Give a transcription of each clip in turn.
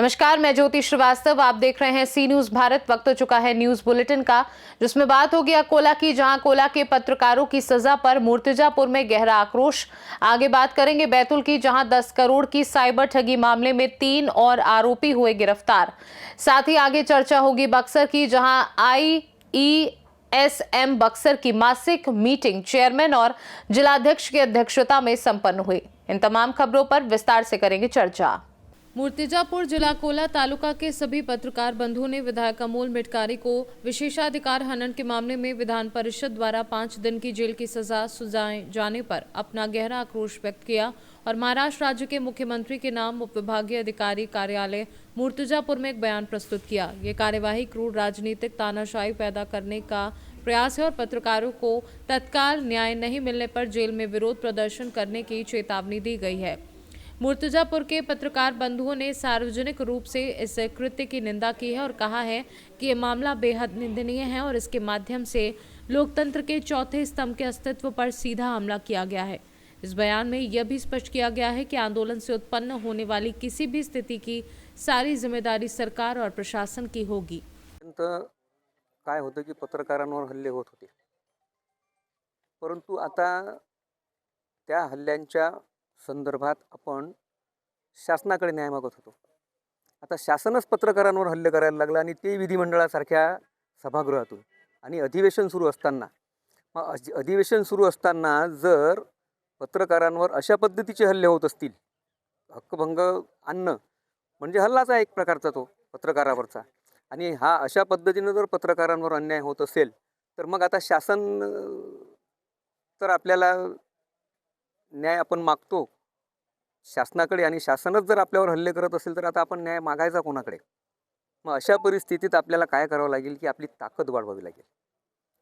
नमस्कार, मैं ज्योति श्रीवास्तव। आप देख रहे हैं सी न्यूज भारत। वक्त हो चुका है न्यूज बुलेटिन का, जिसमें बात होगी अकोला की, जहां अकोला के पत्रकारों की सजा पर मूर्तिजापुर में गहरा आक्रोश। आगे बात करेंगे बैतूल की, जहां 10 करोड़ की साइबर ठगी मामले में 3 और आरोपी हुए गिरफ्तार। साथ ही आगे चर्चा होगी बक्सर की, जहां IESM बक्सर की मासिक मीटिंग चेयरमैन और जिलाध्यक्ष की अध्यक्षता में संपन्न हुई। इन तमाम खबरों पर विस्तार से करेंगे चर्चा। मूर्तिजापुर जिला अकोला तालुका के सभी पत्रकार बंधुओं ने विधायक अमोल मिटकारी को विशेषाधिकार हनन के मामले में विधान परिषद द्वारा 5 दिन की जेल की सजा सुनाए जाने पर अपना गहरा आक्रोश व्यक्त किया और महाराष्ट्र राज्य के मुख्यमंत्री के नाम उप विभागीय अधिकारी कार्यालय मूर्तिजापुर में एक बयान प्रस्तुत किया। ये कार्यवाही क्रूर राजनीतिक तानाशाही पैदा करने का प्रयास है और पत्रकारों को तत्काल न्याय नहीं मिलने पर जेल में विरोध प्रदर्शन करने की चेतावनी दी गई है। मूर्तिजापुर के पत्रकार बंधुओं ने सार्वजनिक रूप से इस कृत्य की निंदा की है और कहा है कि ये मामला बेहद निंदनीय है और इसके माध्यम से लोकतंत्र के चौथे स्तंभ के अस्तित्व पर सीधा हमला किया गया है। इस बयान में यह भी स्पष्ट किया गया है कि आंदोलन से उत्पन्न होने वाली किसी भी स्थिति की सारी जिम्मेदारी सरकार और प्रशासन की होगी। काय होतं की पत्रकारांवर हल्ले होत होते, परंतु आता त्या हल्ल्यांच्या संदर्भात आपण शासनाकडे न्याय मागत होतो। आता शासनच पत्रकारांवर हल्ले करायला लागला आणि ते विधिमंडळासारख्या सभागृहातून आणि अधिवेशन सुरू असताना, अधिवेशन सुरू असताना जर पत्रकारांवर अशा पद्धतीचे हल्ले होत असतील, हक्कभंग आणणं म्हणजे हल्लाच आहे एक प्रकारचा तो पत्रकारावरचा, आणि हा अशा पद्धतीने जर पत्रकारांवर अन्याय होत असेल तर मग आता शासन तर आपल्याला न्याय आपण मागतो शासनाकडे, आणि शासनच जर आपल्यावर हल्ले करत असेल तर आता आपण न्याय मागायचा कोणाकडे? मग अशा परिस्थितीत आपल्याला काय करावं लागेल की आपली ताकद वाढवावी लागेल।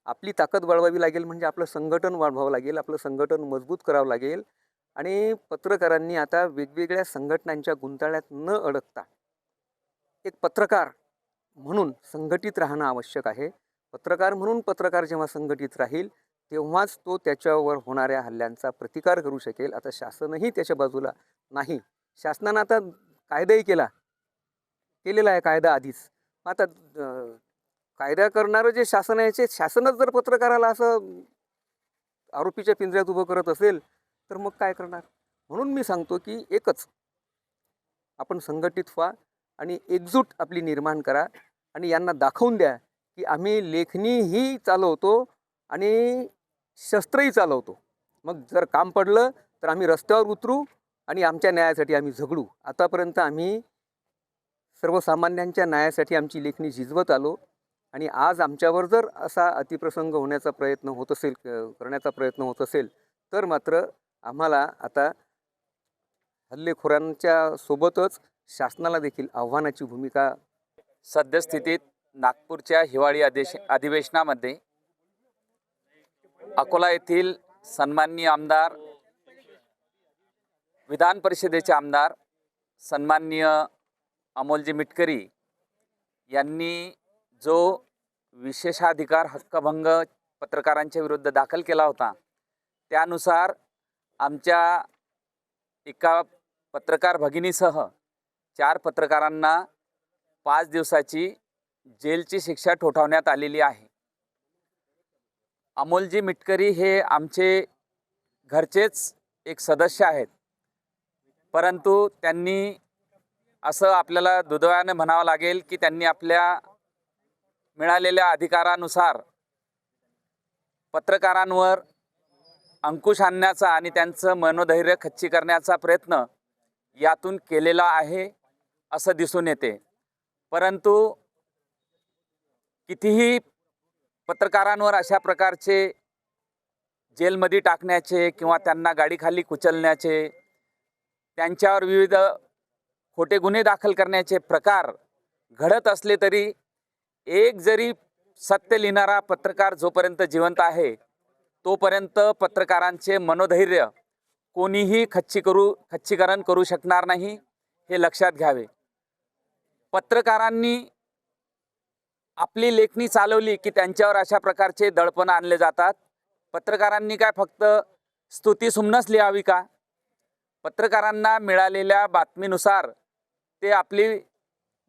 आपली ताकद वाढवावी लागेल म्हणजे आपलं संघटन वाढवावं लागेल, आपलं संघटन मजबूत करावं लागेल, आणि पत्रकारांनी आता वेगवेगळ्या संघटनांच्या गुंताळ्यात न अडकता एक पत्रकार म्हणून संघटित राहणं आवश्यक आहे। पत्रकार म्हणून पत्रकार जेव्हा संघटित राहील तेव्हाच तो त्याच्यावर होणाऱ्या हल्ल्यांचा प्रतिकार करू शकेल। आता शासनही त्याच्या बाजूला नाही। शासनाने आता कायदाही केलेला आहे कायदा आधीच। आता कायदा करणारं जे शासन आहे, शासनच जर पत्रकाराला असं आरोपीच्या पिंजऱ्यात उभं करत असेल तर मग काय करणार? म्हणून मी सांगतो की एकच आपण संघटित व्हा आणि एकजूट आपली निर्माण करा आणि यांना दाखवून द्या की आम्ही लेखणीही चालवतो आणि शस्त्रही चालवतो। मग जर काम पडलं तर आम्ही रस्त्यावर उतरू आणि आमच्या न्यायासाठी आम्ही झगडू। आतापर्यंत आम्ही सर्वसामान्यांच्या न्यायासाठी आमची लेखणी झिजवत आलो, आणि आज आमच्यावर जर असा अतिप्रसंग होण्याचा प्रयत्न होत असेल, करण्याचा प्रयत्न होत असेल तर मात्र आम्हाला आता हल्लेखोरांच्या सोबतच शासनाला देखील आव्हानाची भूमिका। सद्यस्थितीत नागपूरच्या हिवाळी अधिवेशनामध्ये अकोला येथील सन्माननीय आमदार, विधान परिषदेचे आमदार सन्माननीय अमोलजी मिटकरी यांनी जो विशेषाधिकार हक्कभंग पत्रकारांच्या विरुद्ध दाखल केला होता, त्यानुसार आमच्या एका पत्रकार भगिनीसह 4 पत्रकारांना 5 दिवसाची जेलची शिक्षा ठोठावण्यात आलेली आहे। अमोलजी मिटकरी हे आमचे घरचेच एक सदस्य आहेत, परंतु त्यांनी असं आपल्याला दुर्दैवाने म्हणावं लागेल की त्यांनी आपल्या मिळालेल्या अधिकारानुसार पत्रकारांवर अंकुश आणण्याचा आणि त्यांचं मनोधैर्य खच्ची करण्याचा प्रयत्न यातून केलेला आहे असं दिसून येते। परंतु कितीही पत्रकारांवर अशा प्रकारचे जेलमध्ये टाकण्याचे किंवा त्यांना गाडीखाली कुचलण्याचे, त्यांच्यावर विविध खोटे गुन्हे दाखल करण्याचे प्रकार घडत असले तरी एक जरी सत्य लिहिणारा पत्रकार जोपर्यंत जिवंत आहे तोपर्यंत पत्रकारांचे मनोधैर्य कोणीही खच्चीकरण करू शकणार नाही, हे लक्षात घ्यावे। पत्रकारांनी आपली लेखणी चालवली की त्यांच्यावर अशा प्रकारचे दडपण आणले जातात। पत्रकारांनी काय फक्त स्तुतीसुमनच लिहावी का? पत्रकारांना मिळालेल्या बातमीनुसार ते आपली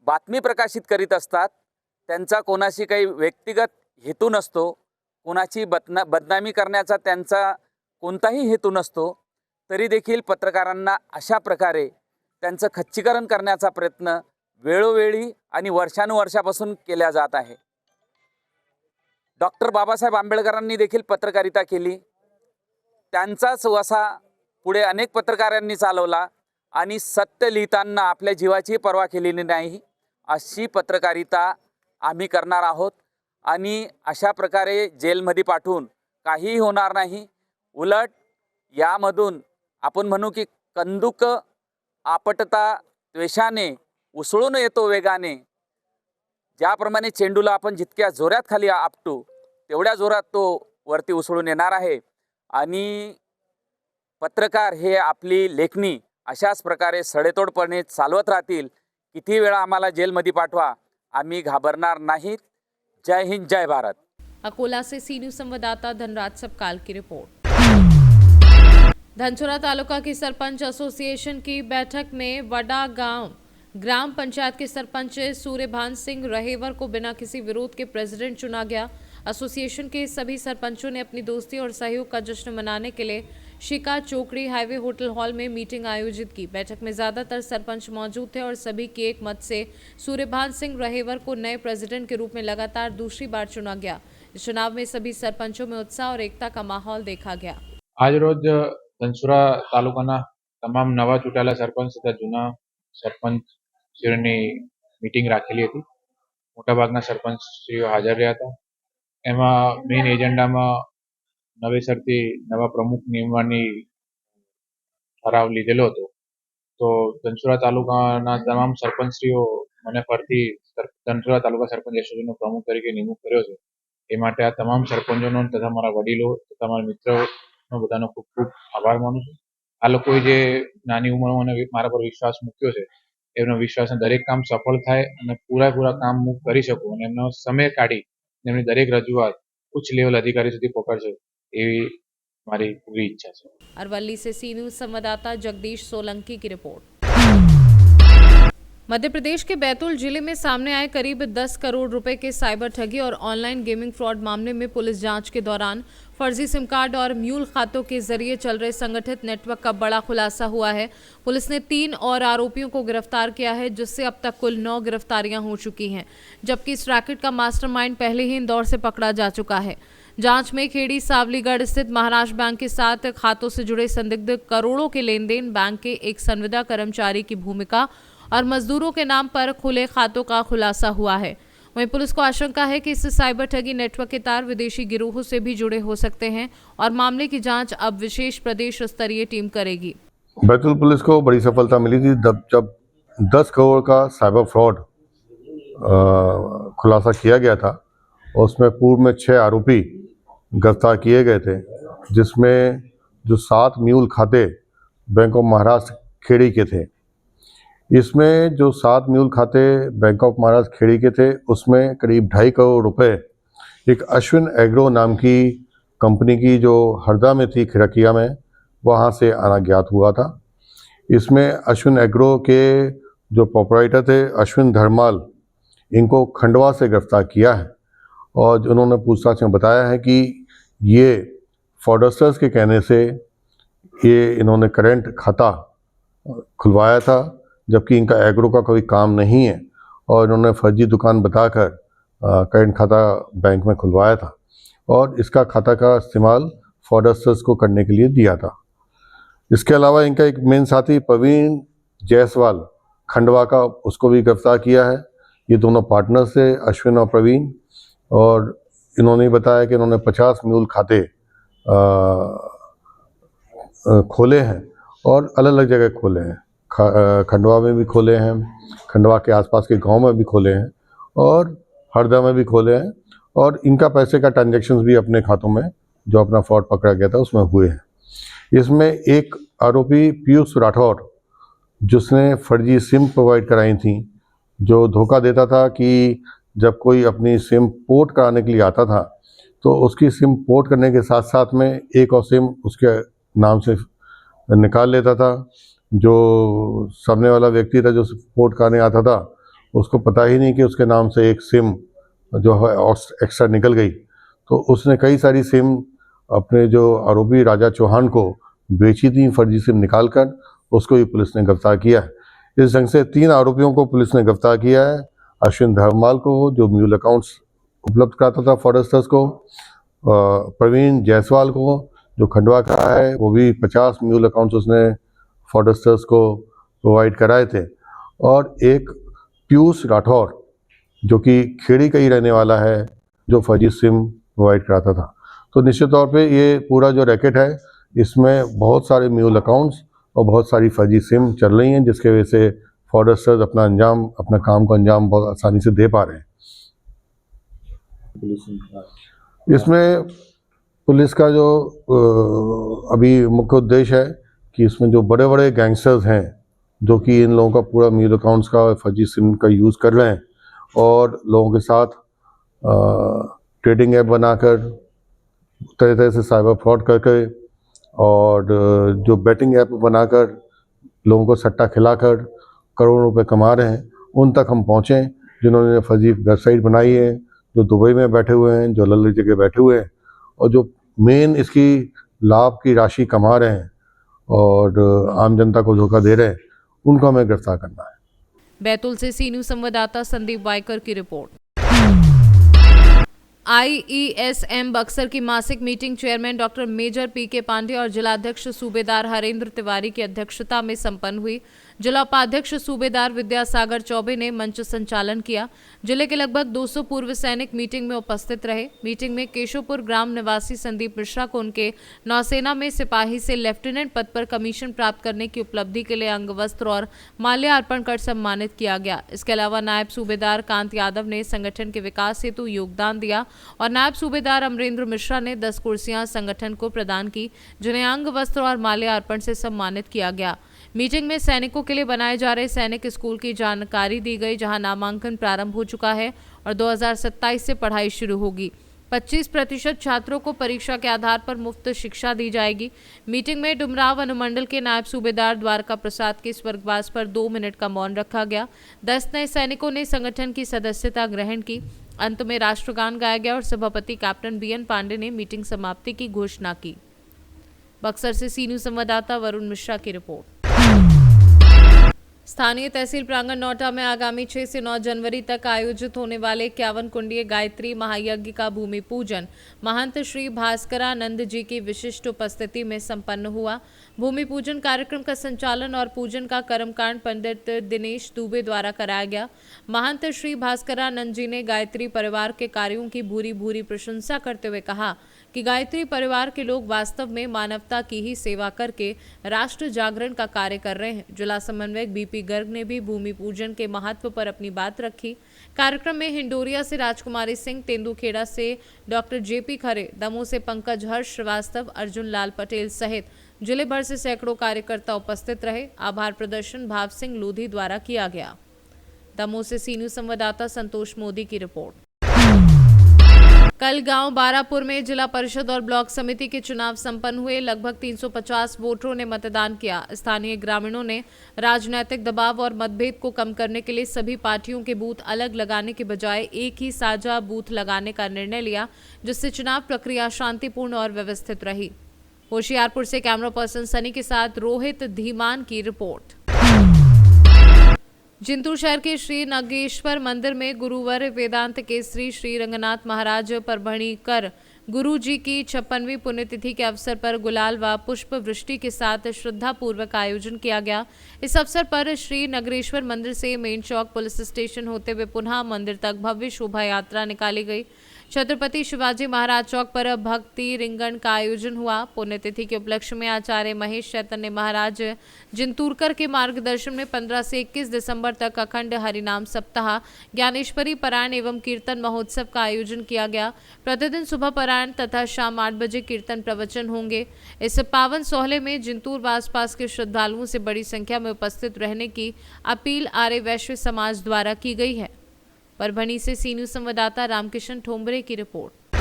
बातमी प्रकाशित करीत असतात. त्यांचा कोणाशी काही व्यक्तिगत हेतू नसतो, कोणाची बदनामी करण्याचा त्यांचा कोणताही हेतू नसतो. तरी देखील पत्रकारांना अशा प्रकारे त्यांचं खच्चीकरण करण्याचा प्रयत्न वेळोवेळी आणि वर्षानुवर्षापासून केला जात आहे. डॉक्टर बाबासाहेब आंबेडकरांनी देखील पत्रकारिता केली. त्यांचाच वसा पुढे अनेक पत्रकारांनी चालवला आणि सत्य लिहिताना आपल्या जीवाची पर्वा केलेली नाही. अशी पत्रकारिता आम्ही करणार आहोत आणि अशा प्रकारे जेलमध्ये पाठवून काहीही होणार नाही. उलट यामधून आपण म्हणू की कंदुक आपटता द्वेषाने उसळून येतो वेगाने. ज्याप्रमाणे चेंडूला आपण जितक्या जोरात खाली आपटू तेवढ्या जोरात तो वरती उसळून येणार आहे. आणि पत्रकार हे आपली लेखणी अशाच प्रकारे सडेतोडपणे चालवत राहतील. किती वेळा आम्हाला जेलमध्ये पाठवा, आम्ही घाबरणार नाहीत. जय हिंद, जय भारत. अकोला से सी न्यूज संवाददाता धनराज सबकाल की रिपोर्ट। धनसुरा तालुका की सरपंच एसोसिएशन की बैठक में वडा गांव ग्राम पंचायत के सरपंच सूर्यभान सिंह रहेवर को बिना किसी विरोध के प्रेसिडेंट चुना गया। एसोसिएशन के सभी सरपंचों ने अपनी दोस्ती और सहयोग का जश्न मनाने के लिए शिका चोकड़ी हाईवे होटल हॉल में मीटिंग आयोजित की। बैठक में ज्यादातर सरपंच मौजूद थे और सभी के एक मत से सूर्यभान सिंह रहेवर को नए प्रेसिडेंट के रूप में लगातार दूसरी बार चुना गया। इस चुनाव में सभी सरपंचों में उत्साह और एकता का माहौल देखा गया। आज रोज ધનસુરા તાલુકાના તમામ નવા ચૂંટાયેલા સરપંચ તથા જૂના સરપંચશ્રીઓની મીટિંગ રાખેલી હતી। મોટાભાગના સરપંચશ્રીઓ હાજર રહ્યા હતા। એમાં મેઇન એજન્ડામાં નવેસરથી નવા પ્રમુખ નિમવાની ઠરાવ લીધેલો હતો। તો ધનસુરા તાલુકાના તમામ સરપંચશ્રીઓ મને ફરીથી ધનસુરા તાલુકા સરપંચ એસોસિએશનનો પ્રમુખ તરીકે નિમણૂક કર્યો છે। એ માટે આ તમામ સરપંચોનો તથા મારા વડીલો તથા મારા મિત્રો બધાનો ખૂબ ખૂબ આભાર માનું છું। આ લોકોએ જે નાની ઉંમરમાં મને મારા પર વિશ્વાસ મૂક્યો છે એમનો વિશ્વાસને દરેક કામ સફળ થાય અને પૂરા કામ હું કરી શકું અને એમનો સમય કાઢી એમની દરેક રજૂઆત ઉચ્ચ લેવલ અધિકારી સુધી પહોંચાડશે એવી મારી પૂરી ઈચ્છા છે। अरवली से सी न्यूज संवाददाता जगदीश सोलंकी की रिपोर्ट। मध्य प्रदेश के बैतूल जिले में सामने आए करीब 10 करोड़ रुपए के साइबर ठगी और ऑनलाइन गेमिंग फ्रॉड मामले में पुलिस जांच के दौरान फर्जी सिम कार्ड और म्यूल खातों के जरिए चल रहे संगठित नेटवर्क का बड़ा खुलासा हुआ है। पुलिस ने 3 और आरोपियों को गिरफ्तार किया है, जिससे अब तक कुल 9 गिरफ्तारियां हो चुकी हैं, जबकि इस रैकेट का मास्टरमाइंड पहले ही इंदौर से पकड़ा जा चुका है। जांच में खेड़ी सावलीगढ़ स्थित महाराष्ट्र बैंक के साथ खातों से जुड़े संदिग्ध करोड़ों के लेन देन, बैंक के एक संविदा कर्मचारी की भूमिका और मजदूरों के नाम पर खुले खातों का खुलासा हुआ है। वहीं पुलिस को आशंका है कि इस साइबर ठगी नेटवर्क के तार विदेशी गिरोहों से भी जुड़े हो सकते हैं और मामले की जांच अब विशेष प्रदेश स्तरीय टीम करेगी। बैतूल पुलिस को बड़ी सफलता मिली थी जब 10 करोड़ का साइबर फ्रॉड खुलासा किया गया था और उसमें पूर्व में 6 आरोपी गिरफ्तार किए गए थे, जिसमें जो 7 म्यूल खाते बैंक ऑफ महाराष्ट्र खेड़ी के थे। इसमें जो 7 म्यूल खाते बैंक ऑफ महाराष्ट्र खेड़ी के थे उसमें करीब 2.5 करोड़ रुपए एक अश्विन एग्रो नाम की कंपनी की जो हरदा में थी, खिड़किया में, वहाँ से आना ज्ञात हुआ था। इसमें अश्विन एग्रो के जो प्रोपराइटर थे अश्विन धर्माल, इनको खंडवा से गिरफ्तार किया है और उन्होंने पूछताछ में बताया है कि ये फ्रॉडस्टर्स के कहने से ये इन्होंने करेंट खाता खुलवाया था, जबकि इनका एग्रो का कोई काम नहीं है और इन्होंने फर्जी दुकान बताकर करेंट खाता बैंक में खुलवाया था और इसका खाता का इस्तेमाल फ्रॉडस्टर्स को करने के लिए दिया था। इसके अलावा इनका एक मेन साथी प्रवीण जायसवाल खंडवा का, उसको भी गिरफ्तार किया है। ये दोनों पार्टनर्स थे, अश्विन और प्रवीण, और इन्होंने बताया कि इन्होंने 50 म्यूल खाते खोले हैं और अलग अलग जगह खोले हैं। खंडवा में भी खोले हैं, खंडवा के आसपास के गांव में भी खोले हैं और हरदा में भी खोले हैं, और इनका पैसे का ट्रांजैक्शंस भी अपने खातों में जो अपना फ्रॉड पकड़ा गया था उसमें हुए हैं। इसमें एक आरोपी पीयूष राठौर, जिसने फर्जी सिम प्रोवाइड कराई थी, जो धोखा देता था कि जब कोई अपनी सिम पोर्ट कराने के लिए आता था तो उसकी सिम पोर्ट करने के साथ साथ में एक और सिम उसके नाम से निकाल लेता था। जो सामने वाला व्यक्ति था जो पोर्ट कराने आता था उसको पता ही नहीं कि उसके नाम से एक सिम जो है एक्स्ट्रा निकल गई। तो उसने कई सारी सिम अपने जो आरोपी राजा चौहान को बेची थी, फर्जी सिम निकालकर, उसको भी पुलिस ने गिरफ्तार किया है। इस ढंग से 3 आरोपियों को पुलिस ने गिरफ्तार किया है। अश्विन धर्माल को, जो म्यूल अकाउंट्स उपलब्ध कराता था फ्रॉडस्टर्स को, प्रवीण जायसवाल को, जो खंडवा का है, वो भी 50 म्यूल अकाउंट्स उसने फ्रॉडस्टर्स को प्रोवाइड कराए थे, और एक पीयूष राठौर जो कि खेड़ी का ही रहने वाला है, जो फर्जी सिम प्रोवाइड कराता था। तो निश्चित तौर पे ये पूरा जो रैकेट है, इसमें बहुत सारे म्यूल अकाउंट्स और बहुत सारी फर्जी सिम चल रही हैं, जिसके वजह से फ्रॉडस्टर्स अपना काम को अंजाम बहुत आसानी से दे पा रहे हैं। इसमें पुलिस का जो अभी मुख्य उद्देश्य है कि इसमें जो बड़े बड़े गैंगस्टर्स हैं, जो कि इन लोगों का पूरा म्यूल अकाउंट्स का फर्जी सिम का यूज़ कर रहे हैं और लोगों के साथ ट्रेडिंग ऐप बनाकर तरह तरह से साइबर फ्रॉड करके, और जो बेटिंग ऐप बनाकर लोगों को सट्टा खिलाकर करोड़ों रुपए कमा रहे हैं, उन तक हम पहुँचें, जिन्होंने फर्जी वेबसाइट बनाई है, जो दुबई में बैठे हुए हैं, जो अलग अलग जगह बैठे हुए हैं, और जो मेन इसकी लाभ की राशि कमा रहे हैं और आम जनता को धोखा दे रहे हैं, उनको हमें गिरफ्तार करना है। बैतूल से सी न्यूज संवाददाता संदीप वायकर की रिपोर्ट। IESM बक्सर की मासिक meeting chairman doctor major PK Pandey और जिलाध्यक्ष सूबेदार हरेंद्र तिवारी की अध्यक्षता में संपन्न हुई। जिला उपाध्यक्ष सूबेदार विद्यासागर चौबे ने मंच संचालन किया। जिले के लगभग 200 पूर्व सैनिक मीटिंग में उपस्थित रहे। मीटिंग में केशवपुर ग्राम निवासी संदीप मिश्रा को उनके नौसेना में सिपाही से लेफ्टिनेंट पद पर कमीशन प्राप्त करने की उपलब्धि के लिए अंग वस्त्र और माल्यार्पण कर सम्मानित किया गया। इसके अलावा नायब सूबेदार कांत यादव ने संगठन के विकास हेतु योगदान दिया और नायब सूबेदार अमरेंद्र मिश्रा ने 10 कुर्सियां संगठन को प्रदान की, जिन्हें अंग वस्त्र और माल्यार्पण से सम्मानित किया गया। मीटिंग में सैनिकों के लिए बनाए जा रहे सैनिक स्कूल की जानकारी दी गई, जहां नामांकन प्रारंभ हो चुका है और 2027 से पढ़ाई शुरू होगी। 25% छात्रों को परीक्षा के आधार पर मुफ्त शिक्षा दी जाएगी। मीटिंग में डुमराव अनुमंडल के नायब सूबेदार द्वारका प्रसाद के स्वर्गवास पर 2 मिनट का मौन रखा गया। 10 नए सैनिकों ने संगठन की सदस्यता ग्रहण की। अंत में राष्ट्रगान गाया गया और सभापति कैप्टन BN पांडे ने मीटिंग समाप्ति की घोषणा की। बक्सर से सी न्यूज संवाददाता वरुण मिश्रा की रिपोर्ट। स्थानीय तहसील प्रांगण नौटा में आगामी 6 से 9 जनवरी तक आयोजित होने वाले 51 कुंडीय गायत्री महायज्ञ का भूमि पूजन महंत श्री भास्करानंद जी की विशिष्ट उपस्थिति में संपन्न हुआ। भूमि पूजन कार्यक्रम का संचालन और पूजन का कर्मकांड पंडित दिनेश दुबे द्वारा कराया गया। महंत श्री भास्करानंद जी ने गायत्री परिवार के कार्यों की भूरी भूरी प्रशंसा करते हुए कहा कि गायत्री परिवार के लोग वास्तव में मानवता की ही सेवा करके राष्ट्र जागरण का कार्य कर रहे हैं। जिला समन्वयक BP गर्ग ने भी भूमि पूजन के महत्व पर अपनी बात रखी। कार्यक्रम में हिंडोरिया से राजकुमारी सिंह, तेंदुखेड़ा से डॉक्टर JP खरे, दमोह से पंकज हर्ष श्रीवास्तव, अर्जुन लाल पटेल सहित जिले भर से सैकड़ों कार्यकर्ता उपस्थित रहे। आभार प्रदर्शन भाव सिंह लोधी द्वारा किया गया। दमोह से सी न्यूज संवाददाता संतोष मोदी की रिपोर्ट। कल गांव बारापुर में जिला परिषद और ब्लॉक समिति के चुनाव संपन्न हुए। लगभग 350 वोटरों ने मतदान किया। स्थानीय ग्रामीणों ने राजनीतिक दबाव और मतभेद को कम करने के लिए सभी पार्टियों के बूथ अलग लगाने के बजाय एक ही साझा बूथ लगाने का निर्णय लिया, जिससे चुनाव प्रक्रिया शांतिपूर्ण और व्यवस्थित रही। होशियारपुर से कैमरा पर्सन सनी के साथ रोहित धीमान की रिपोर्ट। जिंतूर शहर के श्री नागेश्वर मंदिर में गुरुवर वेदांत केसरी श्री रंगनाथ महाराज परभणीकर गुरु जी की 56वीं पुण्यतिथि के अवसर पर गुलाल व पुष्प वृष्टि के साथ श्रद्धा पूर्वक आयोजन किया गया। इस अवसर पर श्री नगरेश्वर मंदिर से मेन चौक पुलिस स्टेशन होते हुए पुनः मंदिर तक भव्य शोभा यात्रा निकाली गई। छत्रपति शिवाजी महाराज चौक पर भक्ति रिंगण का आयोजन हुआ। पुण्यतिथि के उपलक्ष्य में आचार्य महेश चैतन्य महाराज जिंतूरकर के मार्गदर्शन में 15 से 21 दिसंबर तक अखंड हरिनाम सप्ताह, ज्ञानेश्वरी पारायण एवं कीर्तन महोत्सव का आयोजन किया गया। प्रतिदिन सुबह पारायण तथा शाम 8 बजे कीर्तन प्रवचन होंगे। इस पावन सोहले में जिंतूर व आसपास के श्रद्धालुओं से बड़ी संख्या में उपस्थित रहने की अपील आर्य वैश्य समाज द्वारा की गई है। परभणी से सी न्यूज संवाददाता रामकिशन ठोंबरे की रिपोर्ट।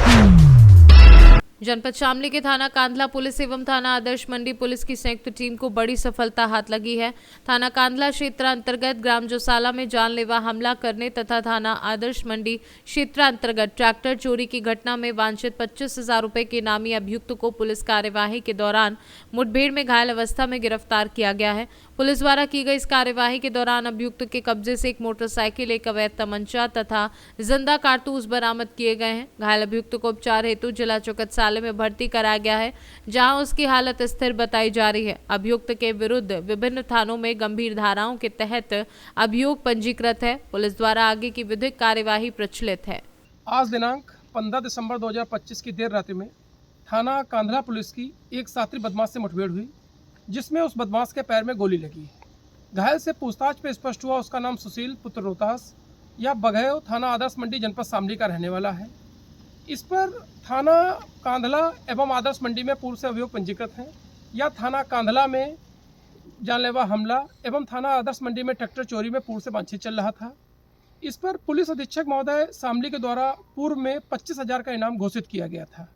जनपद शामली के थाना कांधला पुलिस एवं थाना आदर्श मंडी पुलिस की संयुक्त टीम को बड़ी सफलता हाथ लगी है। थाना कांधला क्षेत्र अंतर्गत ग्राम जोसाला में जानलेवा हमला करने तथा थाना आदर्श मंडी क्षेत्र अंतर्गत ट्रैक्टर चोरी की घटना में वांछित 25,000 रुपए के इनामी अभियुक्त को पुलिस कार्यवाही के दौरान मुठभेड़ में घायल अवस्था में गिरफ्तार किया गया है। पुलिस द्वारा की गई इस कार्यवाही के दौरान अभियुक्त के कब्जे से एक मोटरसाइकिल, एक अवैध तमंचा तथा जिंदा कारतूस बरामद किए गए हैं। घायल अभियुक्त को उपचार हेतु जिला चिकित्सालय में भर्ती कराया गया है, जहां उसकी हालत स्थिर बताई जा रही है। अभियुक्त के विरुद्ध विभिन्न थानों में गंभीर धाराओं के तहत अभियोग पंजीकृत है। पुलिस द्वारा आगे की विधिक कार्यवाही प्रचलित है। आज दिनांक 15 दिसंबर 2025 की देर रात्रि में थाना कांधला पुलिस की एक साथी बदमाश से मुठभेड़ हुई, जिसमें उस बदमाश के पैर में गोली लगी। घायल से पूछताछ में स्पष्ट हुआ उसका नाम सुशील पुत्र रोहतास या बघेव थाना आदर्श मंडी जनपद शामली का रहने वाला है। इस पर थाना कांधला एवं आदर्श मंडी में पूर्व से अभियोग पंजीकृत हैं। या थाना कांधला में जानलेवा हमला एवं थाना आदर्श मंडी में ट्रैक्टर चोरी में पूर्व से वांछित चल रहा था। इस पर पुलिस अधीक्षक महोदय शामली के द्वारा पूर्व में 25,000 का इनाम घोषित किया गया था।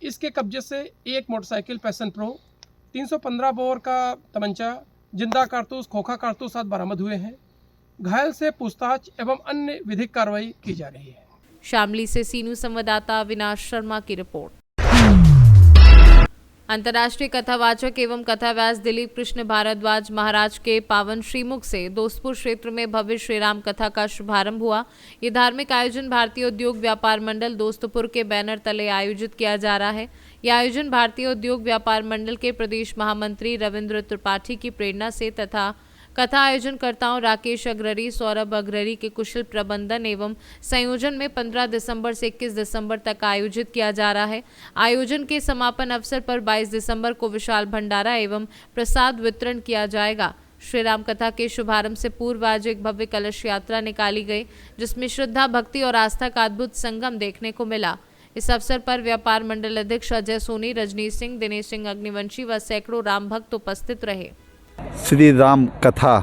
इसके कब्जे से एक मोटरसाइकिल पैशन प्रो, 315 बोर का तमंचा, जिंदा कारतूस, खोखा कारतूस आदि बरामद हुए हैं। घायल से पूछताछ एवं अन्य विधिक कार्रवाई की जा रही है। शामली से सीनू संवाददाता अविनाश शर्मा की रिपोर्ट। अंतर्राष्ट्रीय कथावाचक एवं कथाव्यास दिलीप कृष्ण भारद्वाज महाराज के पावन श्रीमुख से दोस्तपुर क्षेत्र में भव्य श्रीराम कथा का शुभारंभ हुआ। ये धार्मिक आयोजन भारतीय उद्योग व्यापार मंडल दोस्तपुर के बैनर तले आयोजित किया जा रहा है। यह आयोजन भारतीय उद्योग व्यापार मंडल के प्रदेश महामंत्री रविंद्र त्रिपाठी की प्रेरणा से तथा कथा आयोजनकर्ताओं राकेश अग्ररी, सौरभ अग्ररी के कुशल प्रबंधन एवं संयोजन में 15 दिसंबर से 21 दिसंबर तक आयोजित किया जा रहा है। आयोजन के समापन अवसर पर 22 दिसंबर को विशाल भंडारा एवं प्रसाद वितरण किया जाएगा। श्री राम कथा के शुभारंभ से पूर्व आज एक भव्य कलश यात्रा निकाली गई, जिसमें श्रद्धा, भक्ति और आस्था का अद्भुत संगम देखने को मिला। इस अवसर पर व्यापार मंडल अध्यक्ष अजय सोनी, रजनीश सिंह, दिनेश सिंह अग्निवंशी व सैकड़ों राम भक्त उपस्थित रहे। श्री राम कथा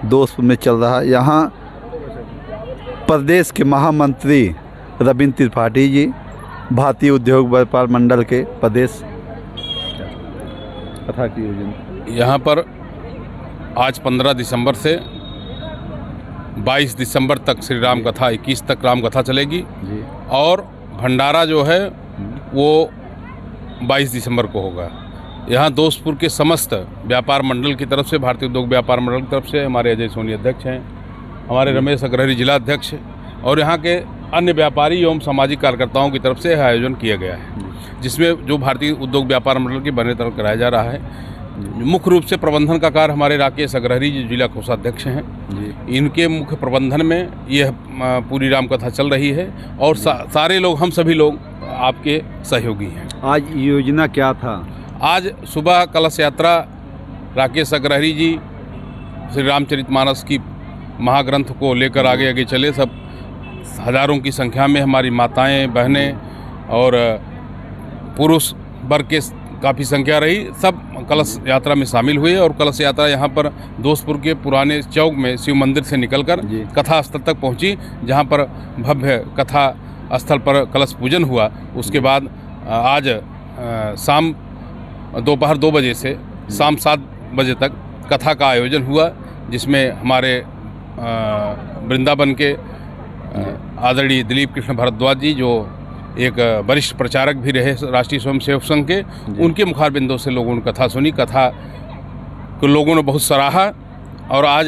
दोस्तपुर में चल रहा है। यहाँ प्रदेश के महामंत्री रविंद्र त्रिपाठी जी, भारतीय उद्योग व्यापार मंडल के प्रदेश कथा की योजना यहाँ पर आज 15 दिसंबर से 22 दिसंबर तक श्री राम कथा, 21 तक राम कथा चलेगी जी। और भंडारा जो है वो 22 दिसंबर को होगा। यहाँ दोस्तपुर के समस्त व्यापार मंडल की तरफ से, भारतीय उद्योग व्यापार मंडल की तरफ से हमारे अजय सोनी अध्यक्ष हैं, हमारे रमेश अग्रहरी जिला अध्यक्ष और यहाँ के अन्य व्यापारी एवं सामाजिक कार्यकर्ताओं की तरफ से यह आयोजन किया गया है, जिसमें जो भारतीय उद्योग व्यापार मंडल के बैनर तले कराया जा रहा है। मुख्य रूप से प्रबंधन का कार्य हमारे राकेश अग्रहरी जी जिला कोषाध्यक्ष हैं। इनके मुख्य प्रबंधन में यह पूरी राम कथा चल रही है और सारे लोग, हम सभी लोग आपके सहयोगी हैं। आज योजना क्या था? आज सुबह कलश यात्रा राकेश अग्रहरी जी श्री रामचरितमानस की महाग्रंथ को लेकर आगे आगे चले। सब हजारों की संख्या में हमारी माताएं, बहनें और पुरुष वर्ग के काफ़ी संख्या रही, सब कलश यात्रा में शामिल हुए और कलश यात्रा यहाँ पर दोस्तपुर के पुराने चौक में शिव मंदिर से निकलकर कथा स्थल तक पहुँची, जहाँ पर भव्य कथा स्थल पर कलश पूजन हुआ। उसके बाद आज शाम दोपहर 2 बजे से शाम 7 बजे तक कथा का आयोजन हुआ, जिसमें हमारे वृंदावन के आदरणीय दिलीप कृष्ण भारद्वाज जी, जो एक वरिष्ठ प्रचारक भी रहे राष्ट्रीय स्वयंसेवक संघ के, उनके मुखारबिंदों से लोगों ने कथा सुनी। कथा को लोगों ने बहुत सराहा और आज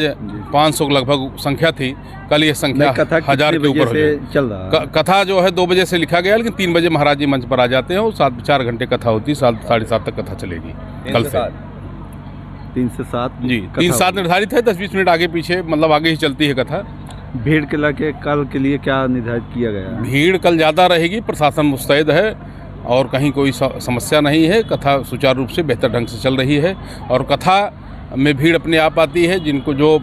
500 लगभग संख्या थी। कल ये संख्या 1000 के ऊपर चल रहा। कथा जो है 2 बजे से लिखा गया, लेकिन 3 बजे महाराज जी मंच पर आ जाते हैं और 4 घंटे कथा होती है। 7:30 तक कथा चलेगी कल से। 3 से 7 जी, 3-7 निर्धारित है, 10-20 मिनट आगे पीछे, मतलब आगे ही चलती है कथा। भीड़ के लगे कल के लिए क्या निर्धारित किया गया है? भीड़ कल ज़्यादा रहेगी, प्रशासन मुस्तैद है और कहीं कोई समस्या नहीं है। कथा सुचारू रूप से बेहतर ढंग से चल रही है और कथा में भीड़ अपने आप आती है। जिनको जो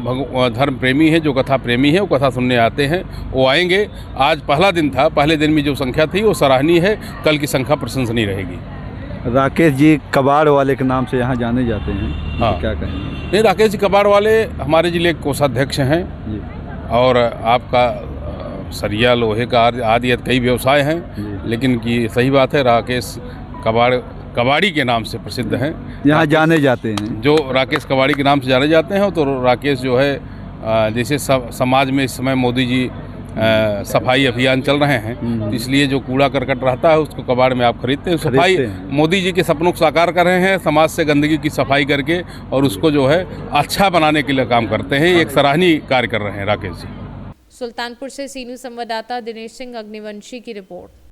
धर्म प्रेमी है, जो कथा प्रेमी है, वो कथा सुनने आते हैं, वो आएंगे। आज पहला दिन था, पहले दिन में जो संख्या थी वो सराहनीय है, कल की संख्या प्रशंसनीय रहेगी। राकेश जी कबाड़ वाले के नाम से यहाँ जाने जाते हैं, हाँ, क्या कहेंगे? नहीं, राकेश जी कबाड़ वाले हमारे जिले के कोषाध्यक्ष हैं और आपका सरिया, लोहे का आदि कई व्यवसाय हैं, लेकिन कि सही बात है, राकेश कबाड़ी के नाम से प्रसिद्ध हैं। यहाँ जाने जाते हैं। जो राकेश कबाड़ी के नाम से जाने जाते हैं, तो राकेश जो है जैसे समाज में इस समय मोदी जी सफाई अभियान चल रहे हैं, तो इसलिए जो कूड़ा करकट रहता है उसको कबाड़ में आप खरीदते हैं। सफाई मोदी जी के सपनों को साकार कर रहे हैं, समाज से गंदगी की सफाई करके और उसको जो है अच्छा बनाने के लिए काम करते हैं। एक सराहनीय कार्य कर रहे हैं राकेश जी। सुल्तानपुर से सी न्यूज़ संवाददाता दिनेश सिंह अग्निवंशी की रिपोर्ट।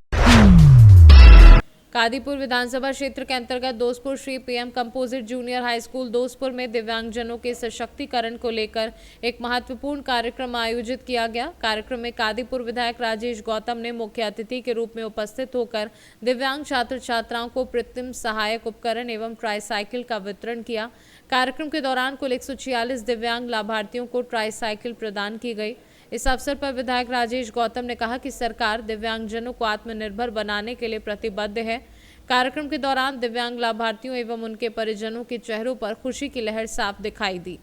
कादीपुर विधानसभा क्षेत्र के अंतर्गत Dostpur Shri PM composite junior high school Dostpur में दिव्यांगजनों के सशक्तिकरण को लेकर एक महत्वपूर्ण कार्यक्रम आयोजित किया गया। कार्यक्रम में कादीपुर विधायक राजेश गौतम ने मुख्य अतिथि के रूप में उपस्थित होकर दिव्यांग छात्र छात्राओं को कृत्रिम सहायक उपकरण एवं ट्राईसाइकिल का वितरण किया। कार्यक्रम के दौरान कुल 146 दिव्यांग लाभार्थियों को ट्राईसाइकिल प्रदान की गई। इस अवसर पर विधायक राजेश गौतम ने कहा कि सरकार दिव्यांगजनों को आत्मनिर्भर बनाने के लिए प्रतिबद्ध है। कार्यक्रम के दौरान दिव्यांग लाभार्थियों एवं उनके परिजनों के चेहरों पर खुशी की लहर साफ दिखाई दी।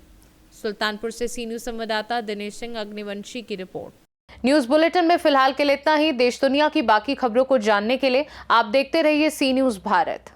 सुल्तानपुर से सी न्यूज़ संवाददाता दिनेश सिंह अग्निवंशी की रिपोर्ट। न्यूज़ बुलेटिन में फिलहाल के लिए इतना ही। देश दुनिया की बाकी खबरों को जानने के लिए आप देखते रहिए सी न्यूज़ भारत।